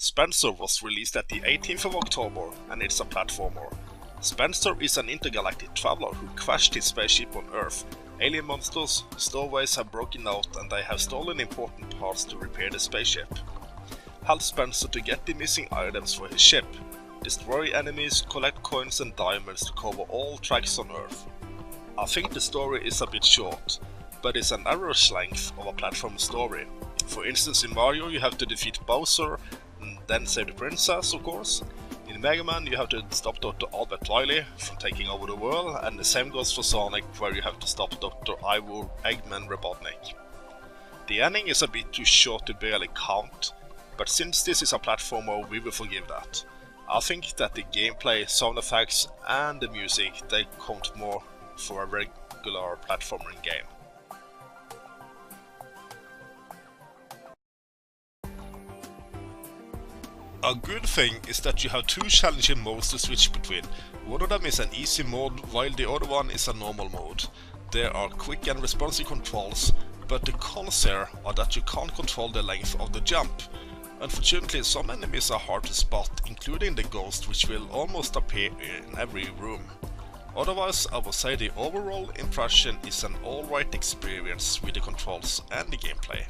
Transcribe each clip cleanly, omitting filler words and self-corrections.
Spencer was released at the 18th of October, and it's a platformer. Spencer is an intergalactic traveler who crashed his spaceship on Earth. Alien monsters, stowaways have broken out and they have stolen important parts to repair the spaceship. Help Spencer to get the missing items for his ship. Destroy enemies, collect coins and diamonds to cover all tracks on Earth. I think the story is a bit short, but it's an average length of a platform story. For instance, in Mario you have to defeat Bowser and then save the princess, of course. In Mega Man you have to stop Dr. Albert Wily from taking over the world, and the same goes for Sonic, where you have to stop Dr. Ivor Eggman Robotnik. The ending is a bit too short to barely count, but since this is a platformer we will forgive that. I think that the gameplay, sound effects and the music, they count more for a regular platforming game. A good thing is that you have two challenging modes to switch between. One of them is an easy mode, while the other one is a normal mode. There are quick and responsive controls, but the cons here are that you can't control the length of the jump. Unfortunately, some enemies are hard to spot, including the ghost, which will almost appear in every room. Otherwise, I would say the overall impression is an alright experience with the controls and the gameplay.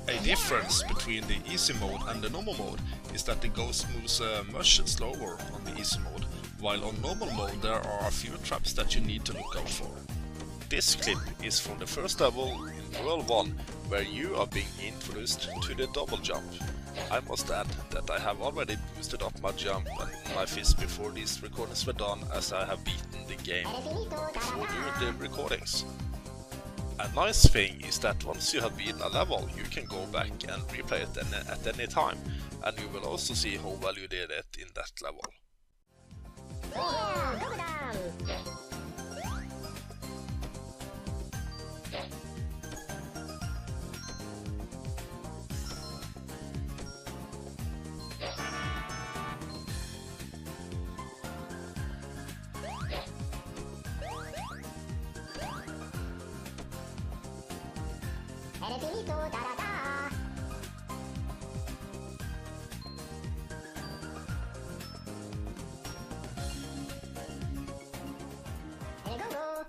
A difference between the easy mode and the normal mode is that the ghost moves much slower on the easy mode, while on normal mode there are a few traps that you need to look out for. This clip is from the first level in World 1, where you are being introduced to the double jump. I must add that I have already boosted up my jump and my fist before these recordings were done, as I have beaten the game before doing the recordings. A nice thing is that once you have beaten a level, you can go back and replay it at any time, and you will also see how well you did it in that level.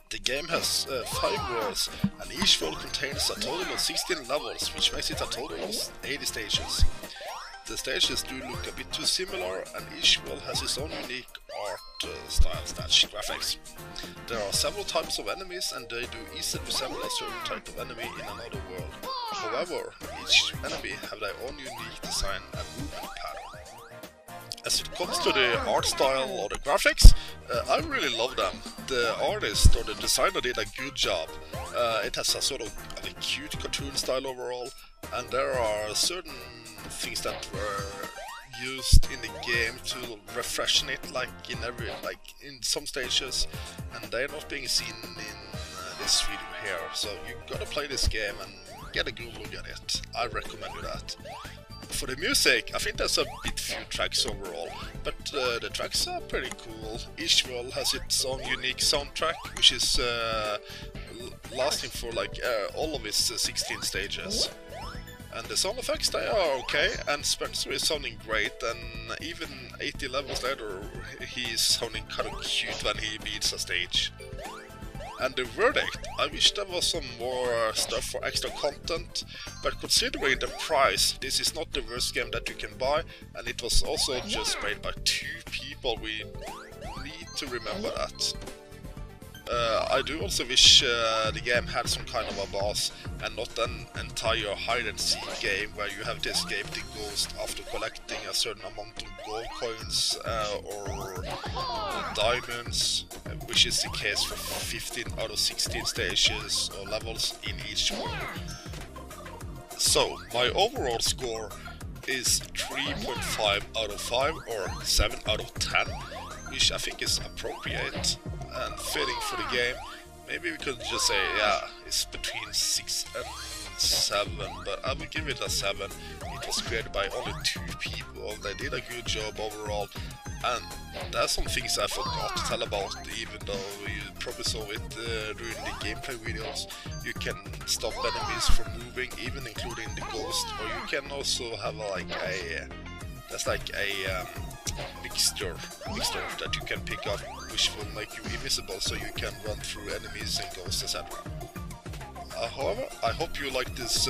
The game has 5 worlds, and each world contains a total of 16 levels, which makes it a total of 80 stages. The stages do look a bit too similar, and each world has its own unique art style/graphics. There are several types of enemies, and they do easily resemble a certain type of enemy in another world. However, each enemy have their own unique design and movement pattern. As it comes to the art style or the graphics, I really love them. The artist or the designer did a good job. It has a sort of a cute cartoon style overall, and there are certain things that were used in the game to refreshen it, like in some stages, and they're not being seen in this video here. So you gotta play this game and get a good look at it. I recommend you that. For the music, I think there's a bit few tracks overall, but the tracks are pretty cool. Each world has its own unique soundtrack, which is lasting for like all of its 16 stages. And the sound effects, they are okay, and Spencer is sounding great, and even 80 levels later he's sounding kind of cute when he beats a stage. And the verdict, I wish there was some more stuff for extra content, but considering the price, this is not the worst game that you can buy, and it was also just made by 2 people. We need to remember that. I do also wish the game had some kind of a boss, and not an entire hide-and-seek game where you have to escape the ghost after collecting a certain amount of gold coins or diamonds, which is the case for 15 out of 16 stages or levels in each world. So, my overall score is 3.5 out of 5 or 7 out of 10, which I think is appropriate and fitting for the game. Maybe we could just say, yeah, it's between 6 and 7, but I would give it a 7. It was created by only 2 people. They did a good job overall. And there's some things I forgot to tell about, even though you probably saw it during the gameplay videos. You can stop enemies from moving, even including the ghost, or you can also have there's like a mixture that you can pick up, which will make you invisible, so you can run through enemies and ghosts, etc. However, I hope you like this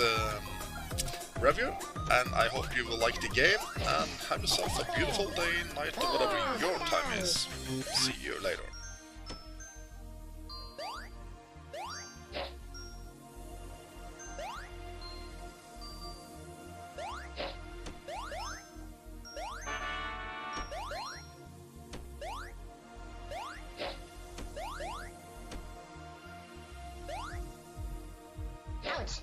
review, and I hope you will like the game, and have yourself a beautiful day, night, or whatever your time is. See you later. Ouch!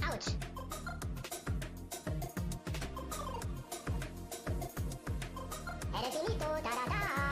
Ouch! Eres finito, da da da!